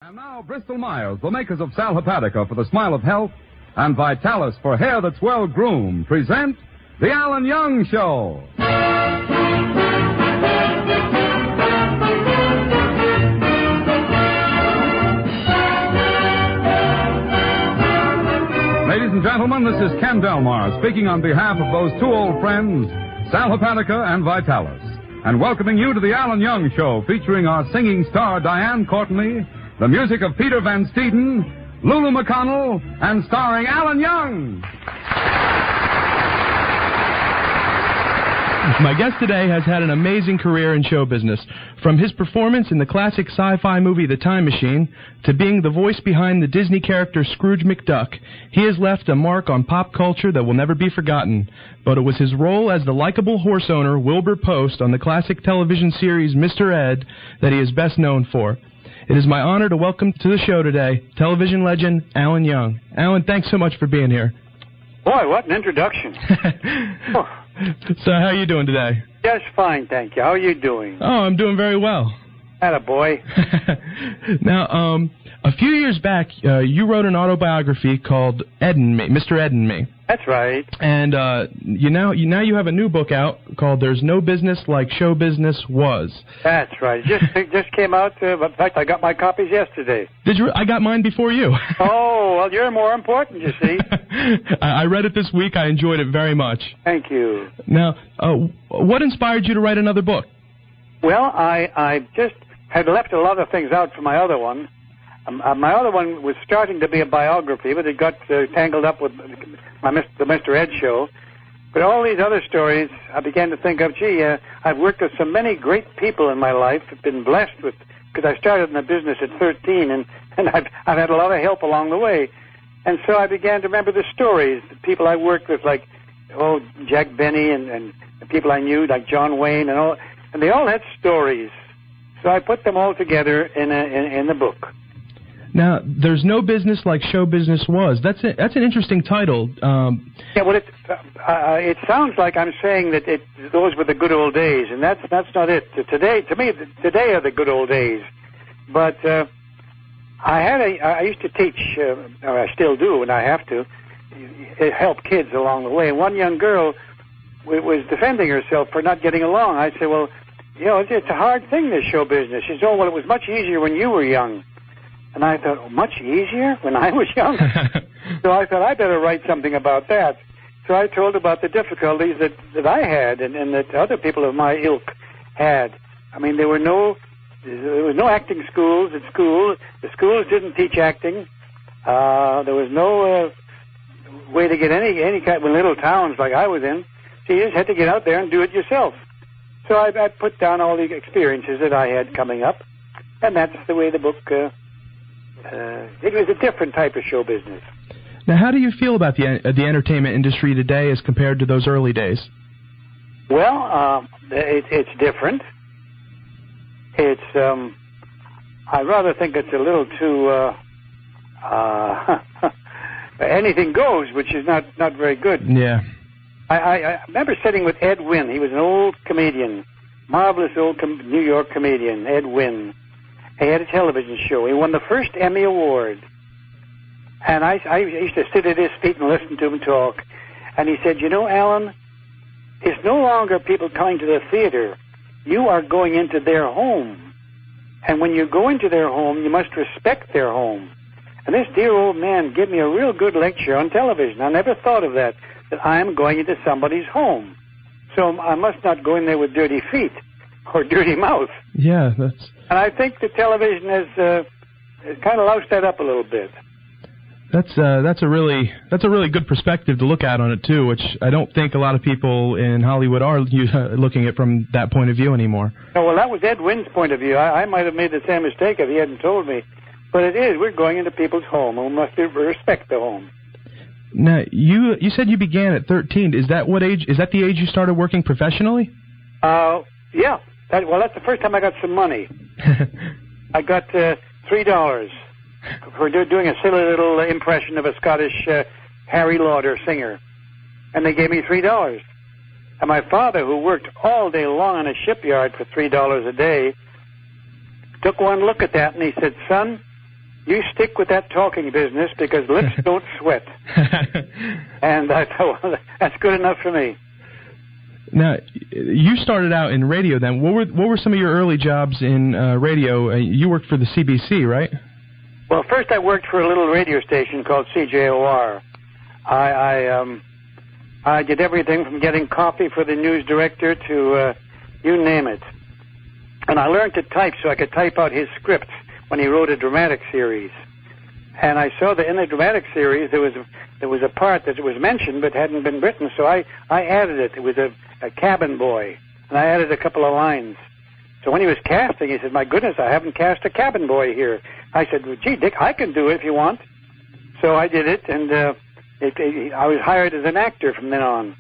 And now, Bristol Myers, the makers of Sal Hepatica for the smile of health and Vitalis for hair that's well groomed, present The Alan Young Show. Ladies and gentlemen, this is Ken Delmar speaking on behalf of those two old friends, Sal Hepatica and Vitalis, and welcoming you to The Alan Young Show, featuring our singing star Diane Courtney, the music of Peter Van Steeden, Lulu McConnell, and starring Alan Young. My guest today has had an amazing career in show business. From his performance in the classic sci-fi movie The Time Machine to being the voice behind the Disney character Scrooge McDuck, he has left a mark on pop culture that will never be forgotten. But it was his role as the likable horse owner Wilbur Post on the classic television series Mr. Ed that he is best known for. It is my honor to welcome to the show today television legend Alan Young. Alan, thanks so much for being here. Boy, what an introduction. So how are you doing today? Just fine, thank you. How are you doing? Oh, I'm doing very well. Attaboy. Now, a few years back, you wrote an autobiography called Ed and Me, Mr. Ed and Me. That's right. And you have a new book out called There's No Business Like Show Business Was. That's right. It just came out. In fact, I got my copies yesterday. Did you? I got mine before you. Oh, well, you're more important, you see. I read it this week. I enjoyed it very much. Thank you. Now, what inspired you to write another book? Well, I just had left a lot of things out from my other one. My other one was starting to be a biography, but it got tangled up with the Mr. Ed show. But all these other stories, I began to think of, I've worked with so many great people in my life. I've been blessed with, because I started in the business at 13, and I've had a lot of help along the way. And so I began to remember the stories, the people I worked with, like, Jack Benny and the people I knew, like John Wayne, and they all had stories. So I put them all together in the book. Now, There's No Business Like Show Business Was. That's an interesting title. Yeah, well, it sounds like I'm saying that those were the good old days, and that's not it. Today are the good old days. But I used to teach, or I still do, and I have to help kids along the way. And one young girl was defending herself for not getting along. I said, well, it's a hard thing, this show business. She said, oh, well, it was much easier when you were young. And I thought, much easier when I was young? So I thought, I better write something about that. So I told about the difficulties that I had and that other people of my ilk had. I mean, there was no acting schools at school. The schools didn't teach acting. There was no way to get any kind of little towns like I was in. So you just had to get out there and do it yourself. So I put down all the experiences that I had coming up, and that's the way the book... it was a different type of show business. Now, how do you feel about the entertainment industry today as compared to those early days? Well, it's different. It's I rather think it's a little too anything goes, which is not very good. Yeah. I remember sitting with Ed Wynn. He was an old comedian, marvelous old New York comedian, Ed Wynn. He had a television show. He won the first Emmy Award. And I used to sit at his feet and listen to him talk. And he said, Alan, it's no longer people coming to the theater. You are going into their home. And when you go into their home, you must respect their home. And this dear old man gave me a real good lecture on television. I never thought of that I am going into somebody's home. So I must not go in there with dirty feet or dirty mouth. Yeah, And I think the television has kind of loused that up a little bit. That's a really good perspective to look at on it too, which I don't think a lot of people in Hollywood are looking at from that point of view anymore. Oh, well, that was Ed Wynn's point of view. I might have made the same mistake if he hadn't told me, but it is. We're going into people's home, and we must respect the home. Now, you said you began at 13. Is that what age? Is that the age you started working professionally? Yeah. That's the first time I got some money. I got $3 for doing a silly little impression of a Scottish Harry Lauder singer. And they gave me $3. And my father, who worked all day long in a shipyard for $3 a day, took one look at that and he said, son, you stick with that talking business because lips don't sweat. And I thought, well, that's good enough for me. Now, you started out in radio then. What were some of your early jobs in radio? You worked for the CBC, right? Well, first I worked for a little radio station called CJOR. I did everything from getting coffee for the news director to you name it. And I learned to type so I could type out his scripts when he wrote a dramatic series. And I saw that in the dramatic series there was a part that was mentioned but hadn't been written, so I added it. It was a cabin boy, and I added a couple of lines. So when he was casting, he said, "My goodness, I haven't cast a cabin boy here." I said, "Well, gee, Dick, I can do it if you want." So I did it, and I was hired as an actor from then on.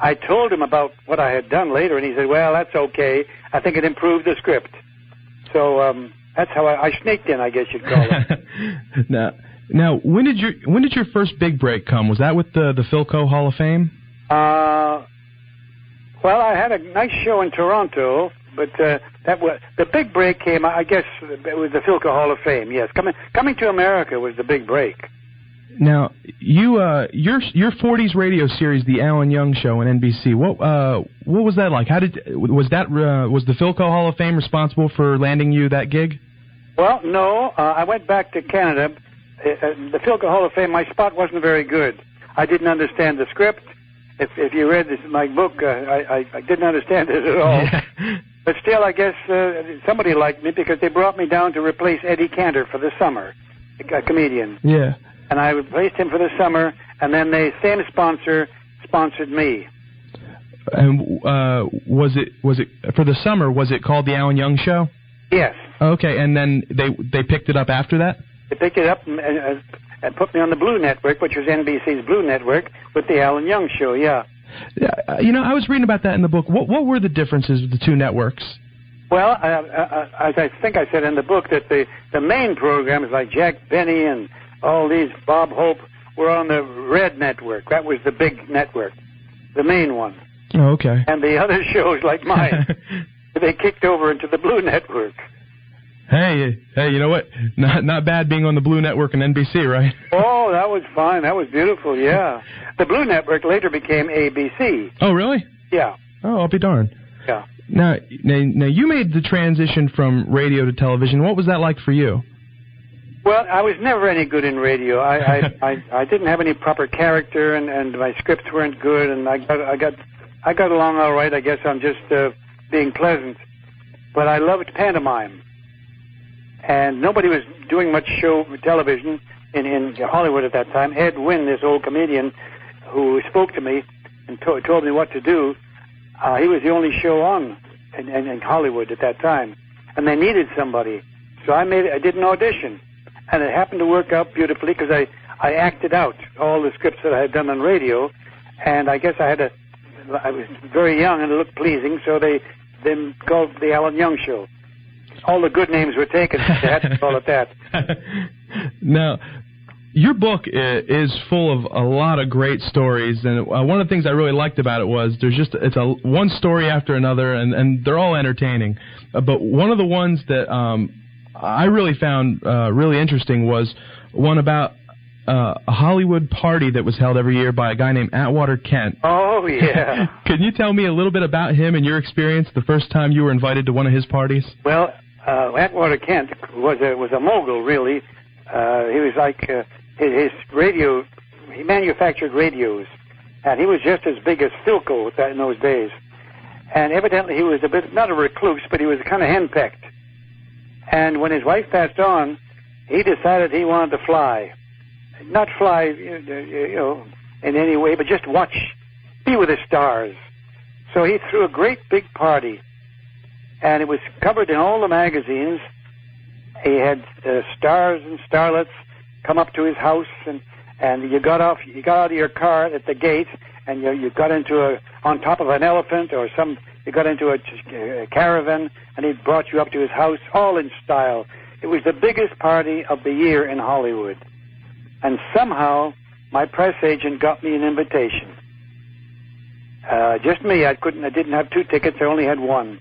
I told him about what I had done later, and he said, "Well, that's okay. I think it improved the script." So that's how I sneaked in, I guess you'd call it. Now, when did your first big break come? Was that with the Philco Hall of Fame? Well, I had a nice show in Toronto, but that was the big break came. I guess it was the Philco Hall of Fame. Yes, coming to America was the big break. Now, your 40s radio series, The Alan Young Show on NBC. What was that like? Was the Philco Hall of Fame responsible for landing you that gig? Well, no. I went back to Canada. The Philco Hall of Fame, my spot wasn't very good. I didn't understand the script. If you read my book, I didn't understand it at all. Yeah. But still, I guess somebody liked me because they brought me down to replace Eddie Cantor for the summer, a comedian. Yeah. And I replaced him for the summer, and then the same sponsor sponsored me. And was it for the summer? Was it called The Alan Young Show? Yes. Okay, and then they picked it up after that? They picked it up and put me on the Blue Network, which was NBC's Blue Network, with The Alan Young Show, yeah. I was reading about that in the book. What were the differences with the two networks? Well, as I think I said in the book, that the main programs like Jack Benny and all these, Bob Hope, were on the Red Network. That was the big network, the main one. Oh, okay. And the other shows like mine, they kicked over into the Blue Network. Hey, you know what? Not bad being on the Blue Network and NBC, right? Oh, that was fine. That was beautiful, yeah. The Blue Network later became ABC. Oh, really? Yeah. Oh, I'll be darned. Yeah. Now, you made the transition from radio to television. What was that like for you? Well, I was never any good in radio. I didn't have any proper character, and my scripts weren't good, and I got along all right. I guess I'm just being pleasant. But I loved pantomime. And nobody was doing much show television in Hollywood at that time. Ed Wynn, this old comedian who spoke to me and told me what to do, he was the only show on in Hollywood at that time. And they needed somebody. So I did an audition. And it happened to work out beautifully because I acted out all the scripts that I had done on radio. And I guess I was very young and it looked pleasing, so they then called The Alan Young Show. All the good names were taken. They had to call it that. Now, your book is full of a lot of great stories, and one of the things I really liked about it was it's one story after another, and they're all entertaining. But one of the ones that I really found really interesting was one about a Hollywood party that was held every year by a guy named Atwater Kent. Oh, yeah. Can you tell me a little bit about him and your experience the first time you were invited to one of his parties? Well, Atwater Kent was a mogul, really. He was like his radio. He manufactured radios, and he was just as big as Philco in those days. And evidently, he was not a recluse, but he was kind of henpecked. And when his wife passed on, he decided he wanted to fly, not fly, in any way, but just watch, be with the stars. So he threw a great big party. And it was covered in all the magazines. He had stars and starlets come up to his house, and you got out of your car at the gate, and you got on top of an elephant or you got into a caravan, and he brought you up to his house, all in style. It was the biggest party of the year in Hollywood. And somehow, my press agent got me an invitation. Just me. I didn't have 2 tickets. I only had 1.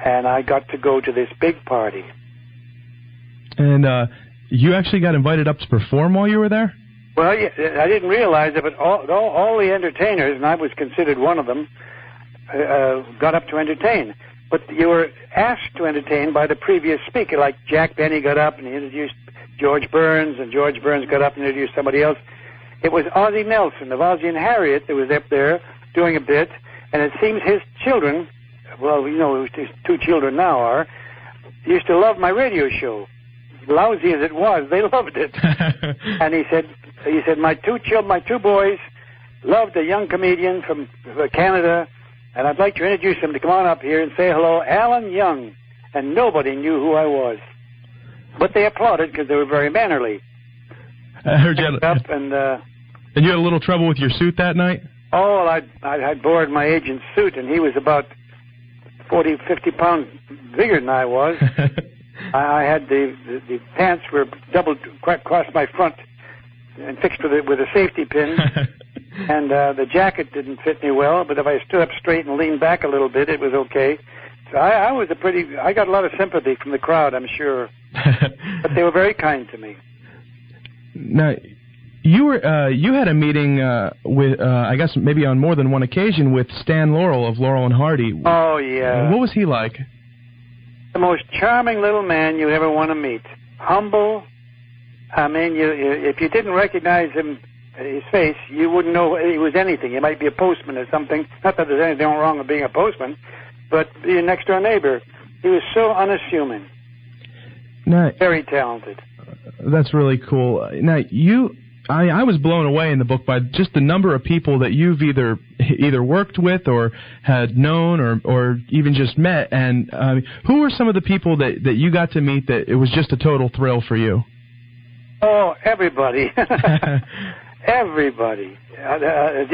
And I got to go to this big party. And you actually got invited up to perform while you were there? Well, yeah, I didn't realize it, but all the entertainers, and I was considered one of them, got up to entertain. But you were asked to entertain by the previous speaker, like Jack Benny got up and he introduced George Burns, and George Burns got up and introduced somebody else. It was Ozzie Nelson of Ozzie and Harriet that was up there doing a bit, and it seems his children, well, you know, his 2 children now are, used to love my radio show. Lousy as it was, they loved it. And he said, my 2 boys loved a young comedian from Canada, and I'd like to introduce him to come on up here and say hello, Alan Young. And nobody knew who I was. But they applauded because they were very mannerly. I heard you had, and you had a little trouble with your suit that night? Oh, well, I borrowed my agent's suit, and he was about 40, 50 pounds bigger than I was. I had the pants were doubled across my front and fixed with a safety pin. And the jacket didn't fit me well, but if I stood up straight and leaned back a little bit, it was okay. So I got a lot of sympathy from the crowd, I'm sure. But they were very kind to me. Now, you had a meeting with, I guess maybe on more than one occasion, with Stan Laurel of Laurel and Hardy. Oh, yeah. What was he like? The most charming little man you ever want to meet. Humble. I mean, if you didn't recognize his face, you wouldn't know he was anything. He might be a postman or something. Not that there's anything wrong with being a postman, but be a next-door neighbor. He was so unassuming. Now, very talented. That's really cool. Now, I was blown away in the book by just the number of people that you've either worked with or had known or even just met. And who were some of the people that you got to meet that it was just a total thrill for you? Oh, everybody. Everybody. I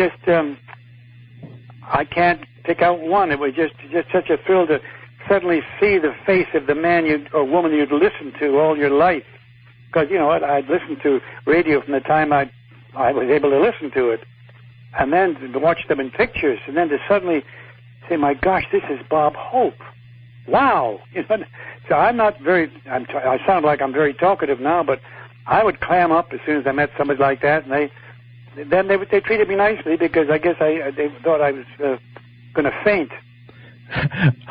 can't pick out one. It was just such a thrill to suddenly see the face of the man or woman you'd listened to all your life. Because, you know what, I'd listened to radio from the time I was able to listen to it. And then to watch them in pictures. And then to suddenly say, my gosh, this is Bob Hope. Wow. You know, so I sound like I'm very talkative now, but I would clam up as soon as I met somebody like that. And they treated me nicely because I guess they thought I was going to faint.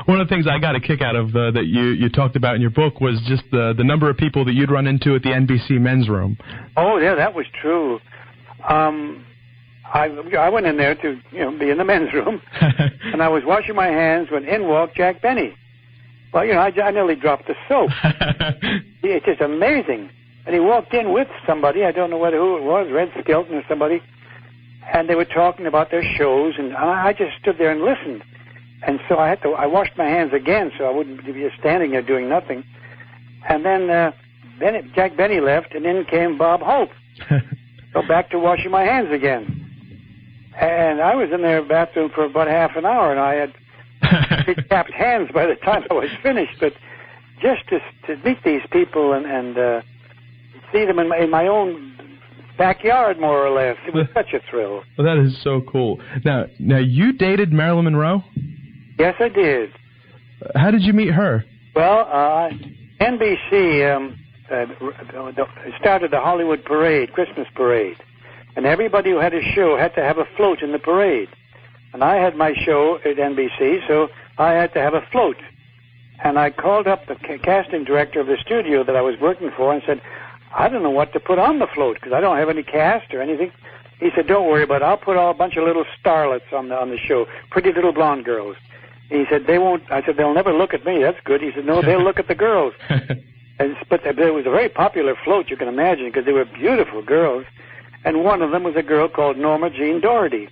One of the things I got a kick out of that you talked about in your book was just the number of people that you'd run into at the NBC men's room. Oh, yeah, that was true. I went in there to be in the men's room, and I was washing my hands when in walked Jack Benny. Well, I nearly dropped the soap. It's just amazing. And he walked in with somebody, I don't know who it was, Red Skelton or somebody, and they were talking about their shows, and I just stood there and listened. And so I washed my hands again so I wouldn't be just standing there doing nothing. And then Jack Benny left, and in came Bob Hope. So back to washing my hands again. And I was in their bathroom for about half an hour, and I had chapped hands by the time I was finished. But just to meet these people and see them in my own backyard, more or less, it was such a thrill. Well, that is so cool. Now you dated Marilyn Monroe? Yes, I did. How did you meet her? Well, NBC started the Hollywood Parade, Christmas Parade. And everybody who had a show had to have a float in the parade. And I had my show at NBC, so I had to have a float. And I called up the casting director of the studio that I was working for and said, I don't know what to put on the float because I don't have any cast or anything. He said, don't worry about it. I'll put a bunch of little starlets on the show, pretty little blonde girls. He said, they won't. I said, they'll never look at me. That's good. He said, no, they'll look at the girls. But it was a very popular float, you can imagine, because they were beautiful girls. And one of them was a girl called Norma Jean Doherty.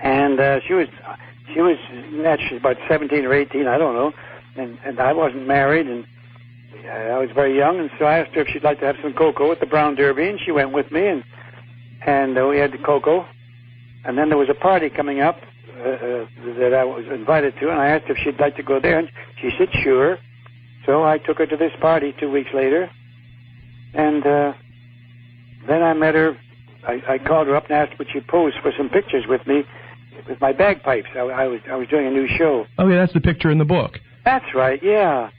And she was about 17 or 18, I don't know. And I wasn't married, and I was very young. And so I asked her if she'd like to have some cocoa at the Brown Derby, and she went with me, and we had the cocoa. And then there was a party coming up that I was invited to, and I asked if she'd like to go there, and she said sure. So I took her to this party 2 weeks later, and then I met her. I called her up and asked would she pose for some pictures with me with my bagpipes. I was doing a new show. Oh yeah, that's the picture in the book. That's right, yeah.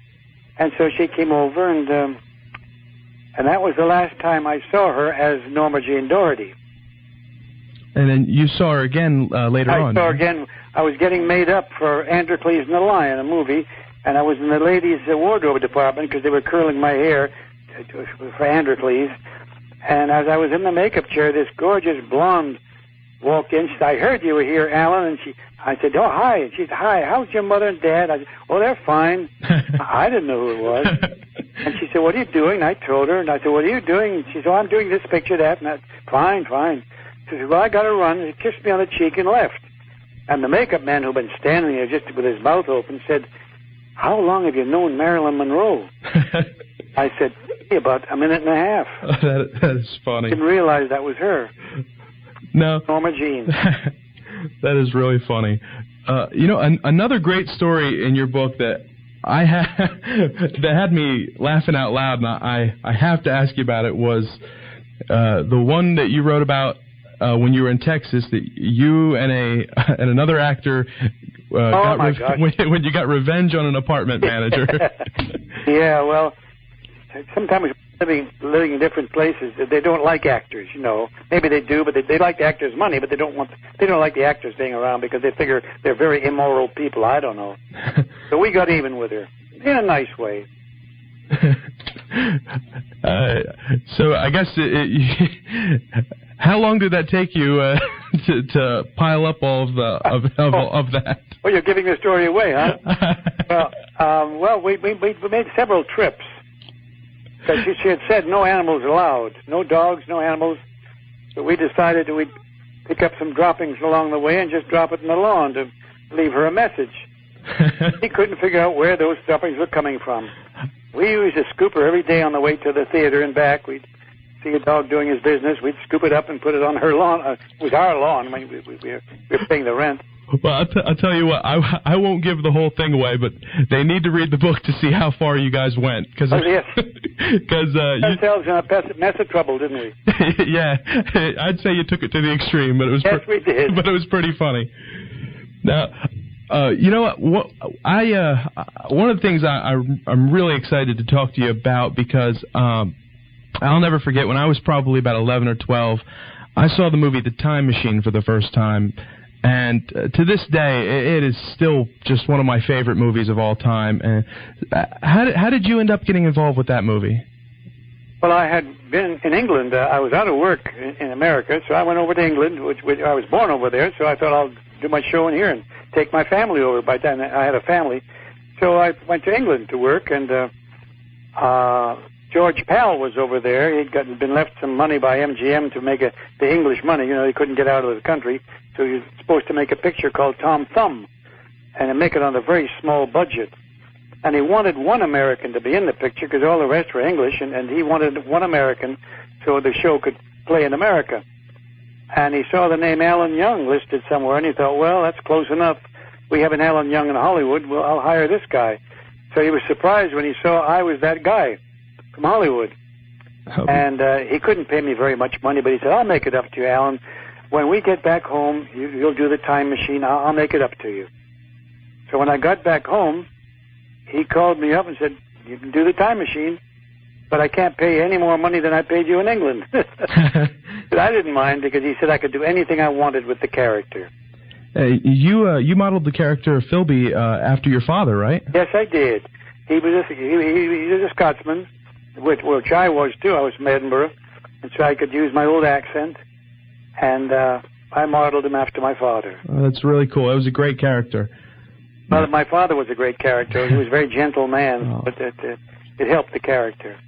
And so she came over, and And that was the last time I saw her as Norma Jean Doherty. And then you saw her again later on. I saw her again. I was getting made up for Androcles and the Lion, a movie, and I was in the ladies' wardrobe department because they were curling my hair for Androcles. And as I was in the makeup chair, this gorgeous blonde walked in. She said, "I heard you were here, Alan." And I said, "Oh, hi." And she said, "Hi, how's your mother and dad?" I said, "Oh, they're fine." I didn't know who it was. And she said, "What are you doing?" And I told her. And I said, "What are you doing?" And she said, "Oh, I'm doing this picture, that." And fine. She said, "Well, I got to run." And he kissed me on the cheek and left. And the makeup man who'd been standing there just with his mouth open said, "How long have you known Marilyn Monroe?" I said, "About a minute and a half." That is funny. I didn't realize that was her. No. Norma Jean. That is really funny. Another great story in your book that that had me laughing out loud, and I have to ask you about it, was the one that you wrote about when you were in Texas, that you and another actor when you got revenge on an apartment manager. Yeah, well, sometimes living in different places, they don't like actors, Maybe they do, but they like the actors' money, but they don't like the actors being around because they figure they're very immoral people. I don't know. So we got even with her in a nice way. So I guess how long did that take you to pile up all of that? Well, you're giving the story away, huh? Well, we made several trips. Because she had said no animals allowed, no dogs, no animals. So we decided that we'd pick up some droppings along the way and just drop it in the lawn to leave her a message. He couldn't figure out where those droppings were coming from. We used to scoop her every day on the way to the theater and back. We'd see a dog doing his business. We'd scoop it up and put it on her lawn. It was our lawn. I mean, we were paying the rent. Well, I'll tell you what, I won't give the whole thing away, but they need to read the book to see how far you guys went. Yes. Because ourselves in a mess of trouble, didn't we? Yeah, I'd say you took it to the extreme, but it was we did. But it was pretty funny. Now, you know what? One of the things I'm really excited to talk to you about, because I'll never forget when I was probably about 11 or 12, I saw the movie The Time Machine for the first time. And to this day, it is still just one of my favorite movies of all time. And how did you end up getting involved with that movie? Well, I had been in England. I was out of work in America, so I went over to England, which I was born over there. So I thought I'll do my show in here and take my family over. By then, I had a family, so I went to England to work. And George Pal was over there. He'd been left some money by MGM to make the English money. He couldn't get out of the country. So he was supposed to make a picture called Tom Thumb and make it on a very small budget. And he wanted one American to be in the picture because all the rest were English, and he wanted one American so the show could play in America. And he saw the name Alan Young listed somewhere, and he thought, well, that's close enough. We have an Alan Young in Hollywood. Well, I'll hire this guy. So he was surprised when he saw I was that guy from Hollywood. Oh. And he couldn't pay me very much money, but he said, I'll make it up to you, Alan. When we get back home, you'll do the time machine. I'll make it up to you. So when I got back home, he called me up and said, you can do the time machine, but I can't pay you any more money than I paid you in England. But I didn't mind because he said I could do anything I wanted with the character. You modeled the character of Philby after your father, right? Yes, I did. He was a Scotsman, which I was too. I was from Edinburgh, and so I could use my old accent. And I modeled him after my father. Oh, that's really cool. It was a great character. Well, my father was a great character. He was a very gentle man, but it helped the character.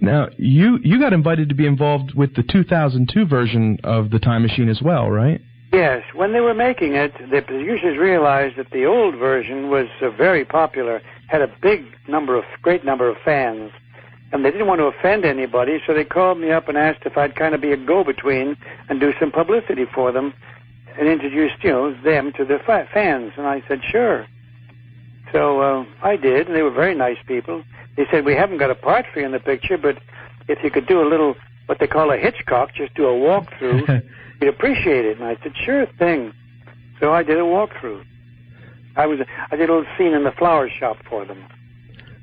Now, you got invited to be involved with the 2002 version of The Time Machine as well, right? Yes. When they were making it, the producers realized that the old version was very popular, had a great number of fans. And they didn't want to offend anybody, so they called me up and asked if I'd kind of be a go-between and do some publicity for them and introduce, them to the fans. And I said, sure. So I did, and they were very nice people. They said, we haven't got a part for you in the picture, but if you could do a little, what they call a Hitchcock, just do a walkthrough, we'd appreciate it. And I said, sure thing. So I did a walkthrough. I did a little scene in the flower shop for them.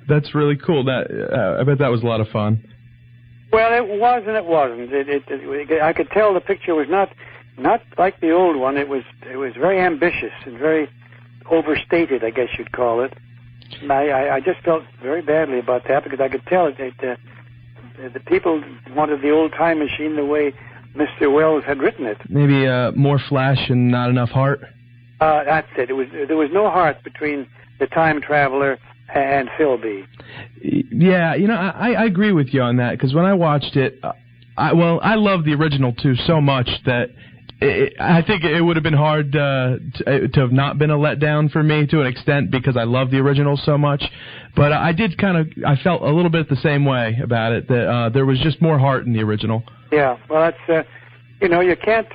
That's really cool. I bet that was a lot of fun. Well, it was and it wasn't. I could tell the picture was not like the old one. It was very ambitious and very overstated, I guess you'd call it. And I just felt very badly about that because I could tell that the people wanted the old time machine the way Mr. Wells had written it. Maybe more flash and not enough heart? That's it. There was no heart between the time traveler and Philby. Yeah, I agree with you on that, because when I watched it, I love the original, too, so much that I think it would have been hard to have not been a letdown for me to an extent, because I love the original so much. But I felt a little bit the same way about it, that there was just more heart in the original. Yeah, well, that's, you can't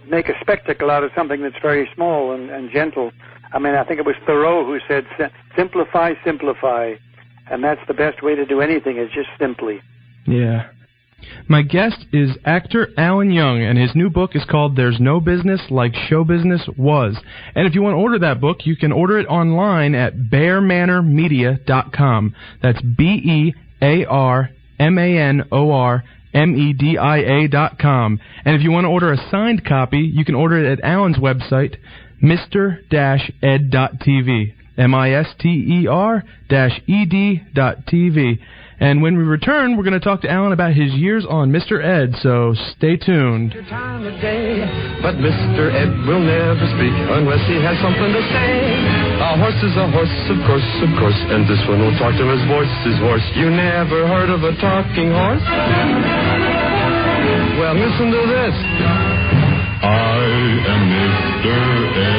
make a spectacle out of something that's very small and gentle. I mean, I think it was Thoreau who said, simplify, simplify. And that's the best way to do anything, is just simply. Yeah. My guest is actor Alan Young, and his new book is called There's No Business Like Show Business Was. And if you want to order that book, you can order it online at bearmanormedia.com. That's BEARMANORMEDIA.com. And if you want to order a signed copy, you can order it at Alan's website, Mr-Ed.tv. MISTER-ED.TV. And when we return, we're going to talk to Alan about his years on Mr. Ed, so stay tuned. Time of day, but Mr. Ed will never speak unless he has something to say. A horse is a horse, of course, and this one will talk to his voice is hoarse. You never heard of a talking horse? Well, listen to this. I am Mr. Ed.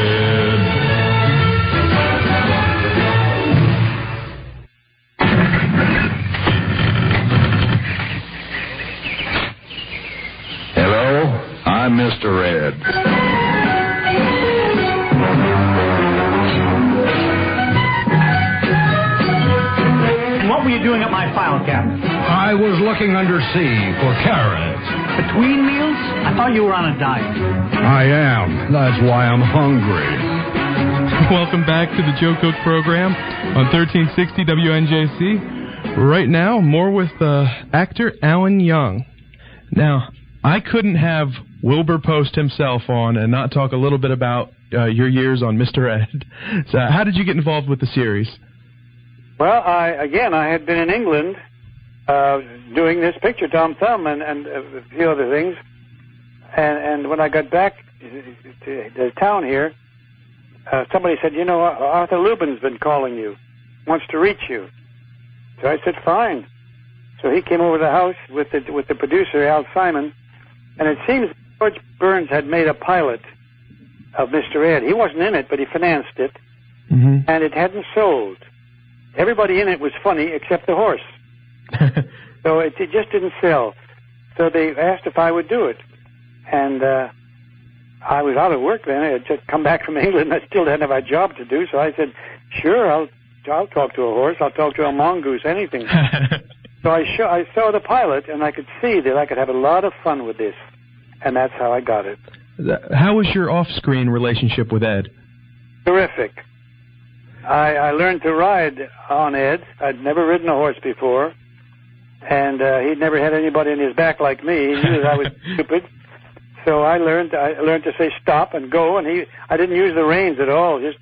Hello, I'm Mr. Ed. What were you doing at my file cabinet? I was looking under C for carrots. Between meals? I thought you were on a diet. I am. That's why I'm hungry. Welcome back to the Joe Cook program on 1360 WNJC. Right now, more with actor Alan Young. Now, I couldn't have Wilbur Post himself on and not talk a little bit about your years on Mr. Ed. So how did you get involved with the series? Well, I had been in England doing this picture, Tom Thumb, and a few other things. And when I got back to the town here, somebody said, Arthur Lubin's been calling you, wants to reach you. So I said, fine. So he came over to the house with the producer, Al Simon, and it seems George Burns had made a pilot of Mr. Ed. He wasn't in it, but he financed it, and it hadn't sold. Everybody in it was funny except the horse. So it just didn't sell. So they asked if I would do it. And I was out of work then. I had just come back from England. I still didn't have a job to do. So I said, sure, I'll talk to a horse. I'll talk to a mongoose, anything. So I saw the pilot, and I could see that I could have a lot of fun with this. And that's how I got it. How was your off-screen relationship with Ed? Terrific. I learned to ride on Ed. I'd never ridden a horse before. And he'd never had anybody in his back like me. He knew that I was stupid. So I learned to say stop and go, and I didn't use the reins at all. Just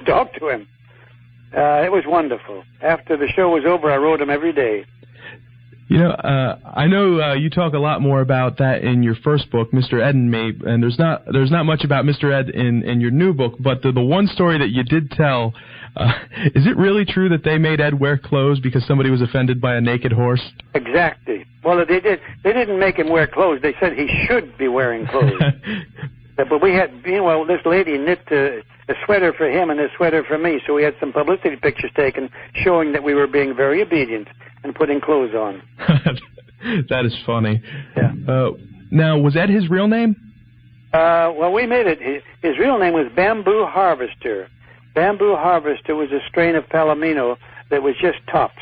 talked to him. It was wonderful. After the show was over, I rode him every day. I know you talk a lot more about that in your first book, Mr. Ed and Me, and there's not much about Mr. Ed in your new book, but the one story that you did tell, is it really true that they made Ed wear clothes because somebody was offended by a naked horse? Exactly. Well, they didn't make him wear clothes. They said he should be wearing clothes. But we had, this lady knit a sweater for him and a sweater for me, so we had some publicity pictures taken showing that we were being very obedient and putting clothes on. That is funny. Yeah. Now, was that his real name? Well, we made it. His real name was Bamboo Harvester. Bamboo Harvester was a strain of Palomino that was just tops.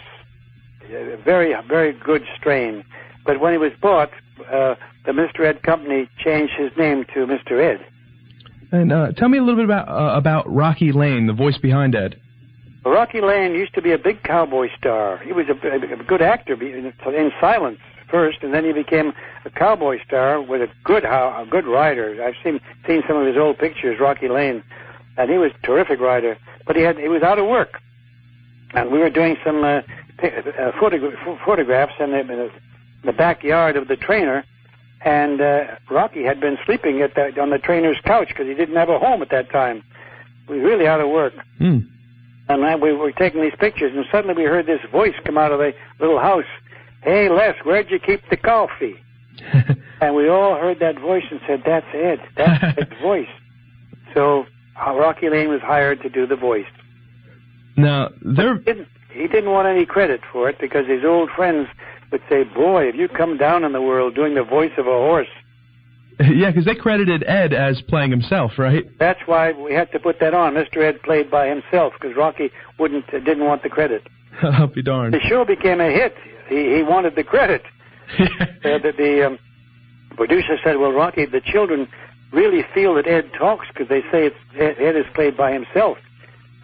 A very, very good strain. But when he was bought, the Mr. Ed company changed his name to Mr. Ed. And tell me a little bit about Rocky Lane, the voice behind Ed. Rocky Lane used to be a big cowboy star. He was a good actor in silence first, and then he became a cowboy star with a good rider. I've seen some of his old pictures, Rocky Lane, and he was a terrific rider. But he was out of work, and we were doing some photographs in the backyard of the trainer, and Rocky had been sleeping on the trainer's couch because he didn't have a home at that time. We were really out of work. Mm. And we were taking these pictures, and suddenly we heard this voice come out of the little house. Hey, Les, where'd you keep the coffee? And we all heard that voice and said, that's Ed. That's Ed's voice. So Rocky Lane was hired to do the voice. Now, he didn't want any credit for it because his old friends would say, boy, have you come down in the world doing the voice of a horse. Yeah, because they credited Ed as playing himself, right? That's why we had to put that on. Mr. Ed played by himself because Rocky didn't want the credit. I'll be darned. The show became a hit. He wanted the credit. The producer said, well, Rocky, the children really feel that Ed talks because they say Ed is played by himself.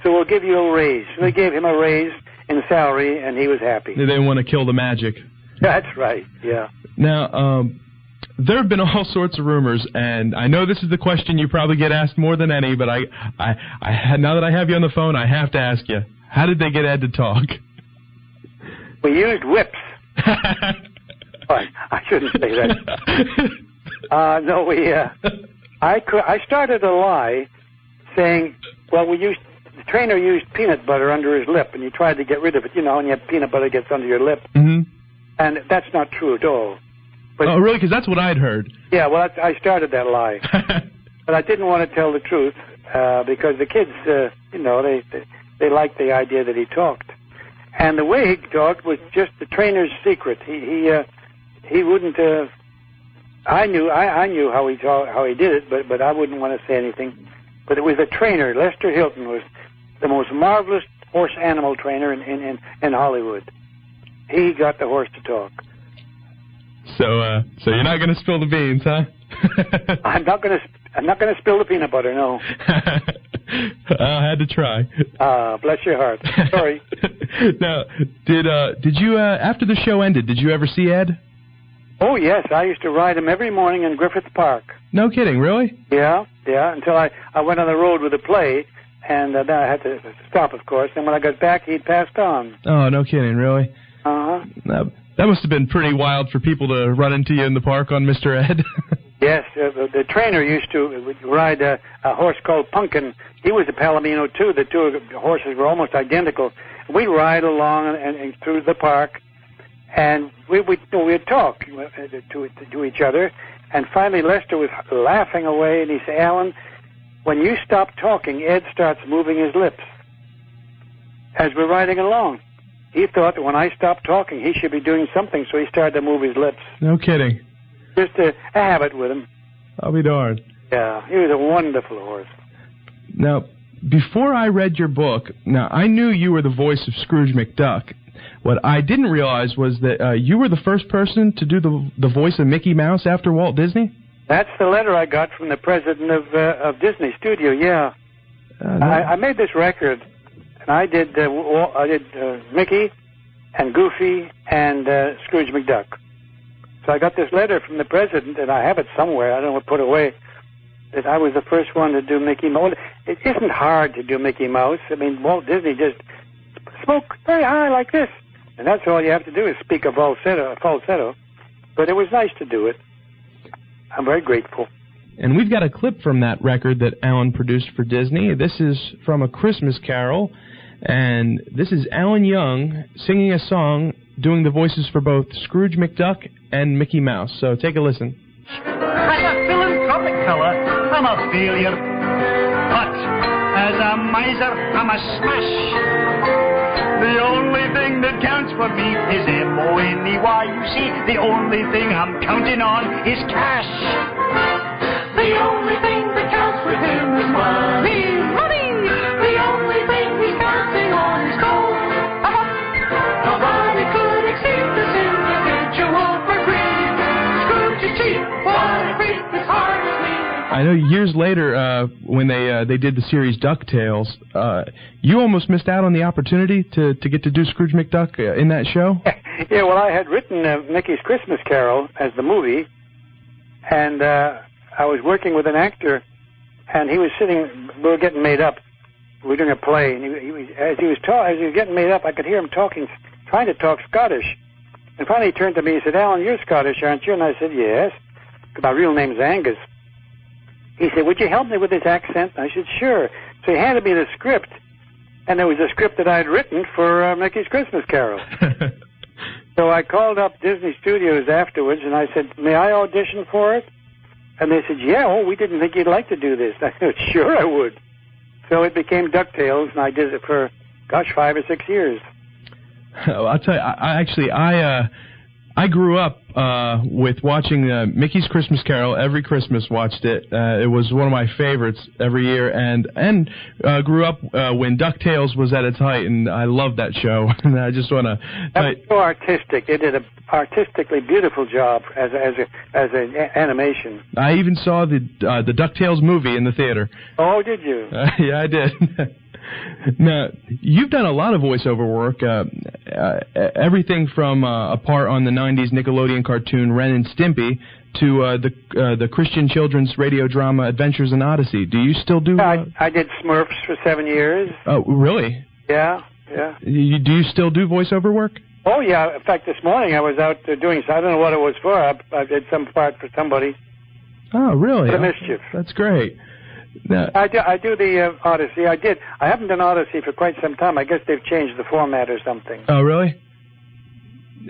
So we'll give you a raise. So they gave him a raise in salary, and he was happy. They didn't want to kill the magic. That's right, yeah. Now, there have been all sorts of rumors, and I know this is the question you probably get asked more than any, but I now that I have you on the phone, I have to ask you, how did they get Ed to talk? We used whips. I shouldn't say that. No, I started a lie saying, well, the trainer used peanut butter under his lip, and he tried to get rid of it, and you have peanut butter gets under your lip. Mm-hmm. And that's not true at all. But, oh, really? Because that's what I'd heard. Yeah, well, I started that lie. But I didn't want to tell the truth because the kids, they liked the idea that he talked. And the way he talked was just the trainer's secret. He wouldn't. I knew how he did it, but I wouldn't want to say anything. But it was the trainer. Lester Hilton was the most marvelous horse animal trainer in Hollywood. He got the horse to talk. So you're not going to spill the beans, huh? I'm not going to spill the peanut butter. No. I had to try. Bless your heart. Sorry. Now, did you after the show ended? Did you ever see Ed? Oh yes, I used to ride him every morning in Griffith Park. No kidding, really? Yeah. Until I went on the road with a play, and then I had to stop, of course. And when I got back, he'd passed on. Oh, no kidding, really? Uh-huh. That must have been pretty wild for people to run into you in the park on Mr. Ed. Yes, the trainer used to ride a horse called Pumpkin. He was a Palomino, too. The two horses were almost identical. We'd ride along and through the park, and we'd talk to each other. And finally, Lester was laughing away, and he said, Alan, when you stop talking, Ed starts moving his lips as we're riding along. He thought that when I stopped talking, he should be doing something, so he started to move his lips. No kidding. Just a habit with him. I'll be darned. Yeah, he was a wonderful horse. Now, before I read your book, I knew you were the voice of Scrooge McDuck. What I didn't realize was that you were the first person to do the voice of Mickey Mouse after Walt Disney? That's the letter I got from the president of Disney Studio, yeah. I made this record. And I did Mickey and Goofy and Scrooge McDuck. So I got this letter from the president, and I have it somewhere. I don't know, put it away. That I was the first one to do Mickey Mouse. It isn't hard to do Mickey Mouse. I mean, Walt Disney just spoke very high like this, and that's all you have to do is speak a falsetto. But it was nice to do it. I'm very grateful. And we've got a clip from that record that Alan produced for Disney. This is from A Christmas Carol, and this is Alan Young singing a song, doing the voices for both Scrooge McDuck and Mickey Mouse. So take a listen. As a philanthropic fella, I'm a failure. But as a miser, I'm a smash. The only thing that counts for me is M-O-N-E-Y. You see, the only thing I'm counting on is cash. The only thing that counts with him is money. Money! The only thing he's counting on is gold. Nobody could exceed this individual for greed. Scrooge is cheap, what a freak, his heart is mean. I know years later, when they did the series DuckTales, you almost missed out on the opportunity to get to do Scrooge McDuck in that show. Yeah, well, I had written Mickey's Christmas Carol as the movie, and I was working with an actor, and he was sitting. We were getting made up. We were doing a play, and as he was getting made up, I could hear him talking, trying to talk Scottish. And finally, he turned to me. He said, "Alan, you're Scottish, aren't you?" And I said, "Yes." My real name's Angus. He said, "Would you help me with this accent?" And I said, "Sure." So he handed me the script, and it was a script that I had written for Mickey's Christmas Carol. So I called up Disney Studios afterwards, and I said, "May I audition for it?" And they said, "Yeah, we didn't think you'd like to do this." I said, "Sure I would." So it became DuckTales, and I did it for, 5 or 6 years. Well, I'll tell you, I grew up with watching Mickey's Christmas Carol. Every Christmas watched it. It was one of my favorites every year, and grew up when DuckTales was at its height, and I loved that show. And I just want to... That was so artistic. They did an artistically beautiful job as an animation. I even saw the DuckTales movie in the theater. Oh, did you? Yeah, I did. Now, you've done a lot of voiceover work, everything from a part on the 90s Nickelodeon cartoon Ren and Stimpy to the Christian children's radio drama Adventures in Odyssey. Do you still do... I did Smurfs for 7 years. Oh, really? Yeah. Do you still do voiceover work? Oh, yeah. In fact, this morning I was out doing... I don't know what it was for. I did some part for somebody. Oh, really? For the mischief. That's great. Now, I do the Odyssey. I haven't done Odyssey for quite some time. I guess they've changed the format or something. Oh, really?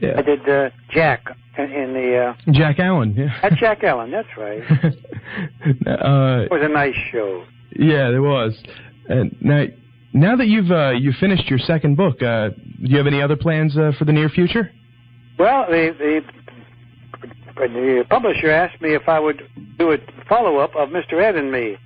Yeah. I did Jack in the... Jack Allen, yeah. That's Jack Allen, that's right. It was a nice show. Yeah, it was. Now that you've finished your second book, do you have any other plans for the near future? Well, the publisher asked me if I would do a follow-up of Mr. Ed and Me,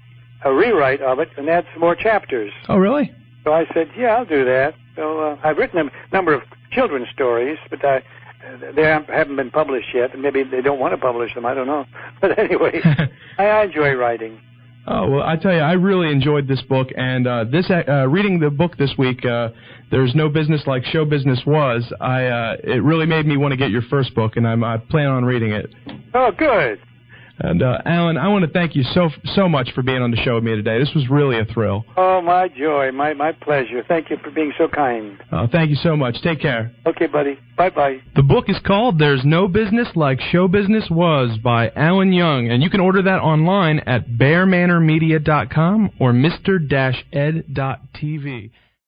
a rewrite of it, and add some more chapters. Oh, really? So I said, yeah, I'll do that. So I've written a number of children's stories, but they haven't been published yet, and maybe they don't want to publish them. I don't know. But anyway, I enjoy writing. Oh, well, I tell you, I really enjoyed this book, and reading the book this week, There's No Business Like Show Business Was, it really made me want to get your first book, and I plan on reading it. Oh, good. And, Alan, I want to thank you so much for being on the show with me today. This was really a thrill. Oh, my joy, my pleasure. Thank you for being so kind. Thank you so much. Take care. Okay, buddy. Bye-bye. The book is called There's No Business Like Show Business Was by Alan Young, and you can order that online at bearmanormedia.com or mr-ed.tv.